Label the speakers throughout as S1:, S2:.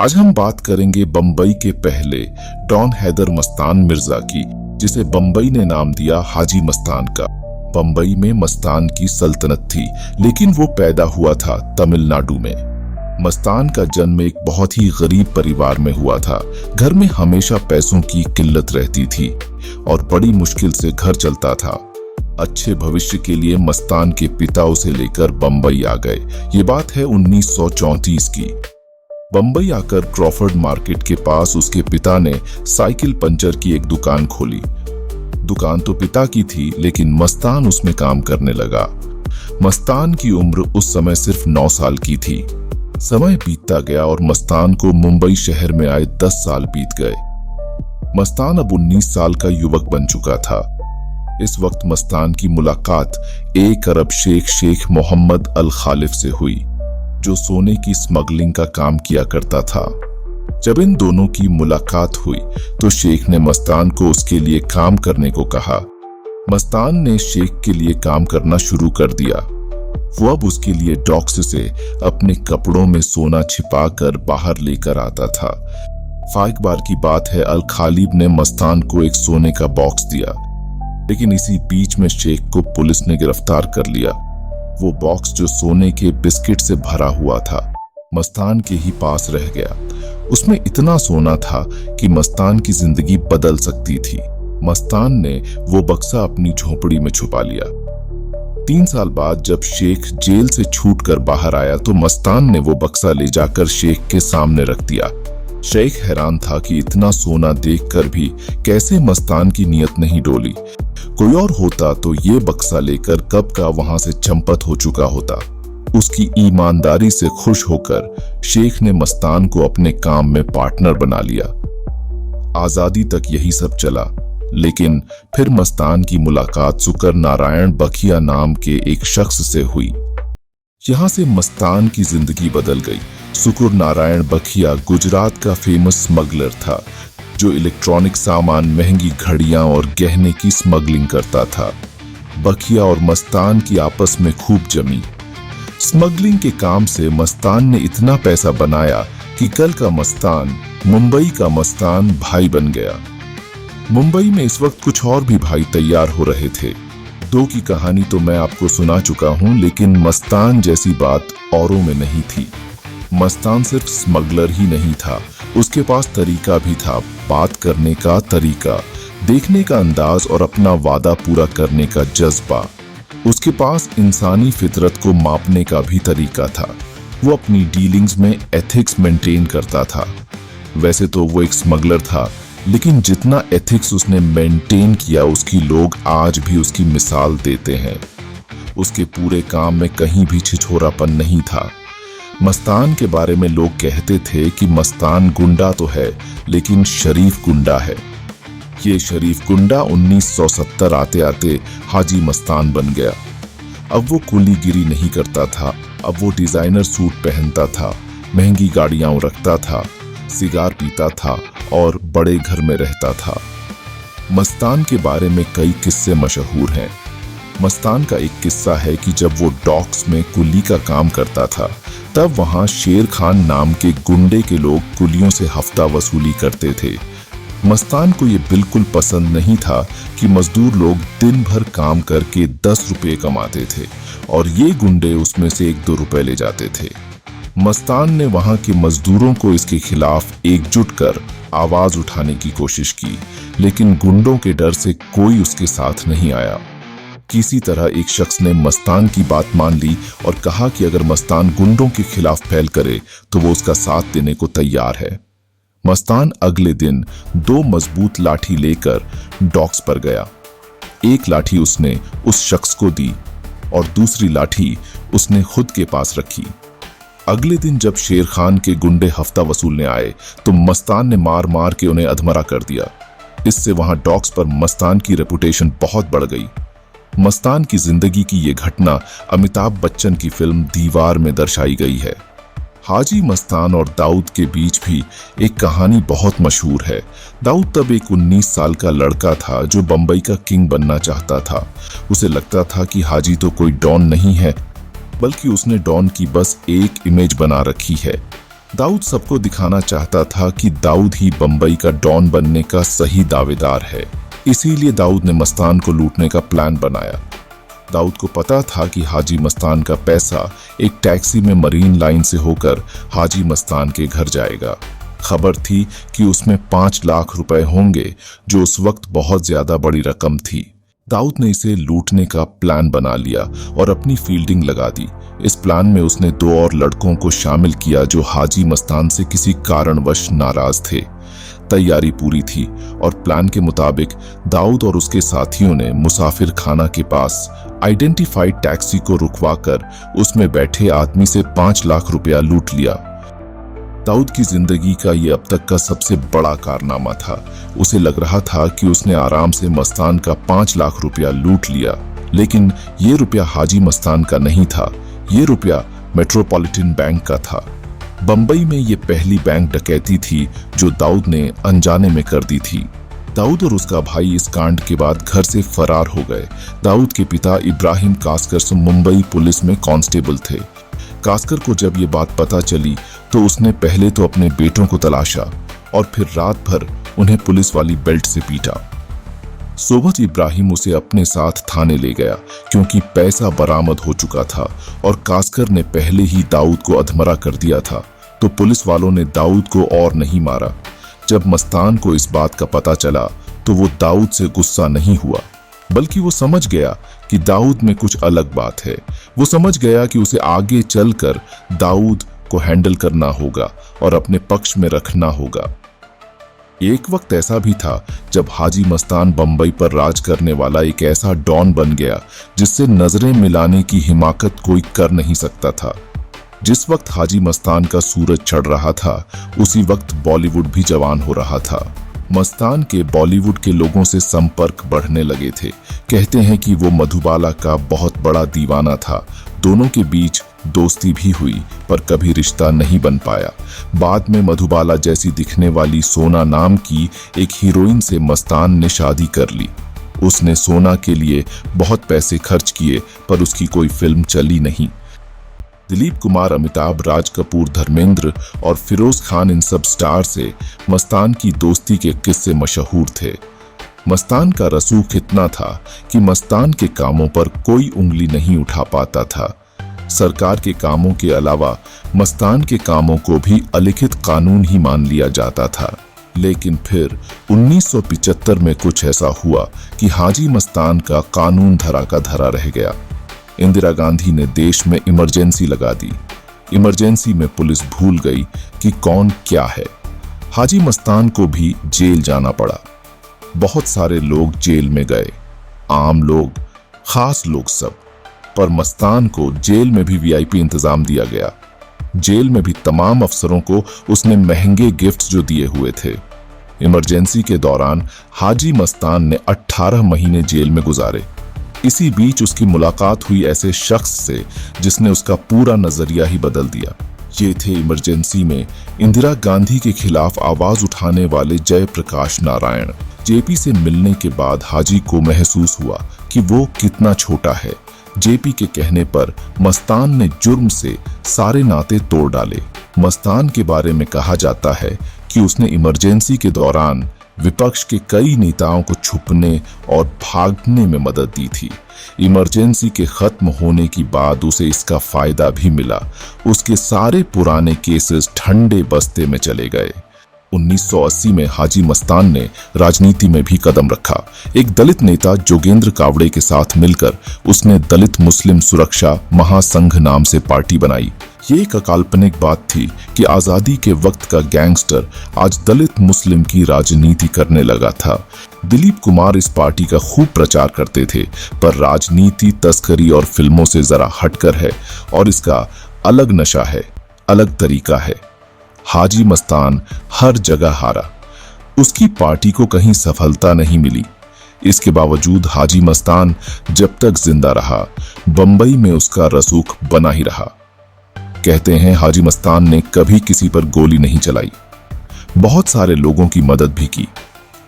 S1: आज हम बात करेंगे बंबई के पहले डॉन हैदर मस्तान मिर्जा की, जिसे बंबई ने नाम दिया हाजी मस्तान का। बंबई में मस्तान की सल्तनत थी, लेकिन वो पैदा हुआ था तमिलनाडु में। मस्तान का जन्म एक बहुत ही गरीब परिवार में हुआ था। घर में हमेशा पैसों की किल्लत रहती थी और बड़ी मुश्किल से घर चलता था। अच्छे भविष्य के लिए मस्तान के पिता उसे लेकर बंबई आ गए। ये बात है 1934 की। बंबई आकर क्रॉफर्ड मार्केट के पास उसके पिता ने साइकिल पंचर की एक दुकान खोली। दुकान तो पिता की थी, लेकिन मस्तान उसमें काम करने लगा। मस्तान की उम्र उस समय सिर्फ 9 साल की थी। समय बीतता गया और मस्तान को मुंबई शहर में आए 10 साल बीत गए। मस्तान अब 19 साल का युवक बन चुका था। इस वक्त मस्तान की मुलाकात एक अरब शेख मोहम्मद अल खालिफ से हुई, जो सोने की स्मगलिंग का काम किया करता था। जब इन दोनों की मुलाकात हुई तो शेख ने मस्तान को उसके लिए काम करने को कहा। मस्तान ने शेख के लिए काम करना शुरू कर दिया। वो अब उसके लिए डॉक्स से अपने कपड़ों में सोना छिपाकर बाहर लेकर आता था। एक बार की बात है, अल खालिफ ने मस्तान को एक सोने का बॉक्स दिया, लेकिन इसी बीच में शेख को पुलिस ने गिरफ्तार कर लिया। वो बॉक्स जो सोने के बिस्किट से भरा हुआ था, मस्तान के ही पास रह गया। उसमें इतना सोना था कि मस्तान की जिंदगी बदल सकती थी। मस्तान ने वो बक्सा अपनी झोपड़ी में छुपा लिया। 3 साल बाद जब शेख जेल से छूटकर बाहर आया तो मस्तान ने वो बक्सा ले जाकर शेख के सामने रख दिया। शेख हैरान था कि इतना सोना देखकर भी कैसे मस्तान की नीयत नहीं डोली। कोई और होता तो ये बक्सा लेकर कब का वहां से चंपत हो चुका होता। उसकी ईमानदारी से खुश होकर शेख ने मस्तान को अपने काम में पार्टनर बना लिया। आजादी तक यही सब चला, लेकिन फिर मस्तान की मुलाकात सुकर नारायण बखिया नाम के एक शख्स से हुई। यहां से मस्तान की जिंदगी बदल गई। सुकुर नारायण बखिया गुजरात का फेमस स्मगलर था, जो इलेक्ट्रॉनिक सामान, महंगी घड़ियां और गहने की स्मगलिंग करता था। बखिया और मस्तान की आपस में खूब जमी। स्मगलिंग के काम से मस्तान ने इतना पैसा बनाया कि कल का मस्तान मुंबई का मस्तान भाई बन गया। मुंबई में इस वक्त कुछ और भी भाई तैयार हो रहे थे। 2 की कहानी तो मैं आपको सुना चुका हूं, लेकिन मस्तान जैसी बात औरों में नहीं थी। मस्तान सिर्फ स्मगलर ही नहीं था, उसके पास तरीका भी था, बात करने का तरीका, देखने का अंदाज और अपना वादा पूरा करने का जज्बा। उसके पास इंसानी फितरत को मापने का भी तरीका था। वो अपनी डीलिंग्स में एथिक्स मेंटेन करता था। वैसे तो वो एक स्मगलर था, लेकिन जितना एथिक्स उसने मेंटेन किया, उसकी लोग आज भी उसकी मिसाल देते हैं। उसके पूरे काम में कहीं भी छिछोरापन नहीं था। मस्तान के बारे में लोग कहते थे कि मस्तान गुंडा तो है, लेकिन शरीफ गुंडा है। ये शरीफ गुंडा 1970 आते आते हाजी मस्तान बन गया। अब वो कुलीगिरी नहीं करता था, अब वो डिजाइनर सूट पहनता था, महंगी गाड़ियां रखता था, सिगार पीता था और बड़े घर में रहता था। मस्तान के बारे में कई किस्से मशहूर हैं। मस्तान का एक किस्सा है कि जब वो डॉक्स में कुली का काम करता था, तब वहां शेर खान नाम के गुंडे के लोग कुलियों से हफ्ता वसूली करते थे। मस्तान को ये बिल्कुल पसंद नहीं था कि मजदूर लोग दिन भर काम करके 10 रुपए कमाते थे और ये गुंडे उसमें से 1-2 रुपए ले जाते थे। मस्तान ने वहां के मजदूरों को इसके खिलाफ एकजुट कर आवाज उठाने की कोशिश की, लेकिन गुंडों के डर से कोई उसके साथ नहीं आया। किसी तरह एक शख्स ने मस्तान की बात मान ली और कहा कि अगर मस्तान गुंडों के खिलाफ पहल करे तो वो उसका साथ देने को तैयार है। मस्तान अगले दिन 2 मजबूत लाठी लेकर डॉक्स पर गया। एक लाठी उसने उस शख्स को दी और दूसरी लाठी उसने खुद के पास रखी। अगले दिन जब शेर खान के गुंडे हफ्ता वसूलने आए तो मस्तान ने मार मार के उन्हें अधमरा कर दिया। इससे वहां डॉक्स पर मस्तान की रेपुटेशन बहुत बढ़ गई। मस्तान की जिंदगी की ये घटना अमिताभ बच्चन की फिल्म दीवार में दर्शाई गई है। हाजी मस्तान और दाऊद के बीच भी एक कहानी बहुत मशहूर है। दाऊद तब एक 19 साल का लड़का था जो बंबई का किंग बनना चाहता था। उसे लगता था कि हाजी तो कोई डॉन नहीं है, बल्कि उसने डॉन की बस एक इमेज बना रखी है। दाऊद सबको दिखाना चाहता था कि दाऊद ही बंबई का डॉन बनने का सही दावेदार है। इसीलिए दाऊद ने मस्तान को लूटने का प्लान बनाया। दाऊद को पता था कि हाजी मस्तान का पैसा एक टैक्सी में मरीन लाइन से होकर हाजी मस्तान के घर जाएगा। खबर थी कि उसमें 5 लाख रुपए होंगे, जो उस वक्त बहुत ज्यादा बड़ी रकम थी। दाऊद ने इसे लूटने का प्लान बना लिया और अपनी फील्डिंग लगा दी। इस प्लान में उसने 2 और लड़कों को शामिल किया जो हाजी मस्तान से किसी कारणवश नाराज थे। तैयारी पूरी थी और प्लान के मुताबिक दाऊद और उसके साथियों ने मुसाफिर खाना के पास आइडेंटिफाइड टैक्सी को रुकवाकर उसमें बैठे आदमी से 5 लाख रुपया लूट लिया। दाऊद की जिंदगी का ये अब तक का सबसे बड़ा कारनामा था। उसे लग रहा था कि उसने आराम से मस्तान का 5 लाख रुपया लूट लिया, लेकिन ये रुपया हाजी मस्तान का नहीं था। ये रुपया मेट्रोपॉलिटन बैंक का था। बंबई में ये पहली बैंक डकैती थी जो दाऊद ने अनजाने में कर दी थी। दाऊद और उसका भाई इस कांड के बाद घर से फरार हो गए। दाऊद के पिता इब्राहिम कास्कर मुंबई पुलिस में कांस्टेबल थे। कास्कर को जब ये बात पता चली तो उसने पहले तो अपने बेटों को तलाशा और फिर रात भर उन्हें पुलिस वाली बेल्ट से पीटा। सुबह इब्राहिम उसे अपने साथ थाने ले गया क्योंकि पैसा बरामद हो चुका था और कास्कर ने पहले ही दाऊद को अधमरा कर दिया था। तो पुलिस वालों ने दाऊद को और नहीं मारा। जब मस्तान को इस बात का पता चला तो वो दाऊद से गुस्सा नहीं हुआ, बल्कि वो समझ गया कि दाऊद में कुछ अलग बात है। वो समझ गया कि उसे आगे चलकर दाऊद को हैंडल करना होगा और अपने पक्ष में रखना होगा। एक वक्त ऐसा भी था जब हाजी मस्तान बंबई पर राज करने वाला एक ऐसा डॉन बन गया जिससे नजरें मिलाने की हिमाकत कोई कर नहीं सकता था। जिस वक्त हाजी मस्तान का सूरज चढ़ रहा था उसी वक्त बॉलीवुड भी जवान हो रहा था। मस्तान के बॉलीवुड के लोगों से संपर्क बढ़ने लगे थे। कहते हैं कि वो मधुबाला का बहुत बड़ा दीवाना था। दोनों के बीच दोस्ती भी हुई पर कभी रिश्ता नहीं बन पाया। बाद में मधुबाला जैसी दिखने वाली सोना नाम की एक हीरोइन से मस्तान ने शादी कर ली। उसने सोना के लिए बहुत पैसे खर्च किए पर उसकी कोई फिल्म चली नहीं। दिलीप कुमार, अमिताभ, राज कपूर, धर्मेंद्र और फिरोज खान इन सब स्टार से मस्तान की दोस्ती के किस्से मशहूर थे। मस्तान का रसूख इतना था कि मस्तान के कामों पर कोई उंगली नहीं उठा पाता था। सरकार के कामों के अलावा मस्तान के कामों को भी अलिखित कानून ही मान लिया जाता था। लेकिन फिर 1975 में कुछ ऐसा हुआ कि हाजी मस्तान का कानून धरा का धरा रह गया। इंदिरा गांधी ने देश में इमरजेंसी लगा दी। इमरजेंसी में पुलिस भूल गई कि कौन क्या है। हाजी मस्तान को भी जेल जाना पड़ा। बहुत सारे लोग जेल में गए, आम लोग, खास लोग सब। पर मस्तान को जेल में भी वीआईपी इंतजाम दिया गया। जेल में भी तमाम अफसरों को उसने महंगे गिफ्ट्स जो दिए हुए थे। इमरजेंसी के दौरान हाजी मस्तान ने 18 महीने जेल में गुजारे। इसी बीच उसकी मुलाकात हुई ऐसे शख्स से जिसने उसका पूरा नजरिया ही बदल दिया। ये थे इमरजेंसी में इंदिरा गांधी के खिलाफ आवाज उठाने वाले जयप्रकाश नारायण। जेपी से मिलने के बाद हाजी को महसूस हुआ कि वो कितना छोटा है। जेपी के कहने पर मस्तान ने जुर्म से सारे नाते तोड़ डाले। मस्तान के बारे में कहा जाता है कि उसने इमरजेंसी के दौरान विपक्ष के कई नेताओं को छुपने और भागने में मदद दी थी। इमरजेंसी के खत्म होने की बाद उसे इसका फायदा भी मिला। उसके सारे पुराने केसेस ठंडे बस्ते में चले गए। 1980 में हाजी मस्तान ने राजनीति में भी कदम रखा। एक दलित नेता जोगेंद्र कावड़े के साथ मिलकर उसने दलित मुस्लिम सुरक्षा महासंघ नाम से पार्टी बनाई। ये एक काल्पनिक बात थी कि आजादी के वक्त का गैंगस्टर आज दलित मुस्लिम की राजनीति करने लगा था। दिलीप कुमार इस पार्टी का खूब प्रचार करते थे, पर राजनीति, तस्करी और फिल्मों से जरा हटकर है और इसका अलग नशा है, अलग तरीका है। हाजी मस्तान हर जगह हारा। उसकी पार्टी को कहीं सफलता नहीं मिली। इसके बावजूद हाजी मस्तान जब तक जिंदा रहा, बंबई में उसका रसूख बना ही रहा। कहते हैं हाजी मस्तान ने कभी किसी पर गोली नहीं चलाई। बहुत सारे लोगों की मदद भी की।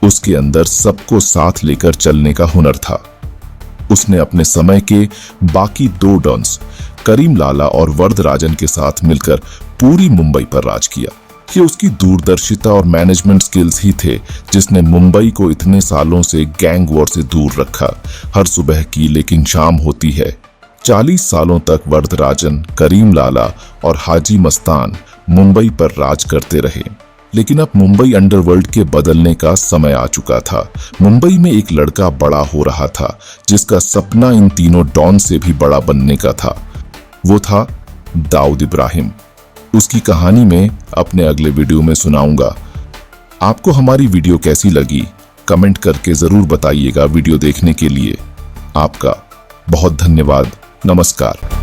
S1: उसके अंदर सबको साथ लेकर चलने का हुनर था। उसने अपने समय के बाकी 2 डॉन्स करीम लाला और वरदराजन के साथ मिलकर पूरी मुंबई पर राज किया। ये उसकी दूरदर्शिता और मैनेजमेंट स्किल्स ही थे जिसने मुंबई को इतने सालों से गैंग वॉर से दूर रखा। हर सुबह की लेकिन शाम होती है। 40 सालों तक वरदराजन, करीम लाला और हाजी मस्तान मुंबई पर राज करते रहे। लेकिन अब मुंबई अंडरवर्ल्ड के बदलने का समय आ चुका था। मुंबई में एक लड़का बड़ा हो रहा था जिसका सपना इन तीनों डॉन से भी बड़ा बनने का था। वो था दाऊद इब्राहिम। उसकी कहानी मैं अपने अगले वीडियो में सुनाऊंगा। आपको हमारी वीडियो कैसी लगी कमेंट करके जरूर बताइएगा। वीडियो देखने के लिए आपका बहुत धन्यवाद। नमस्कार।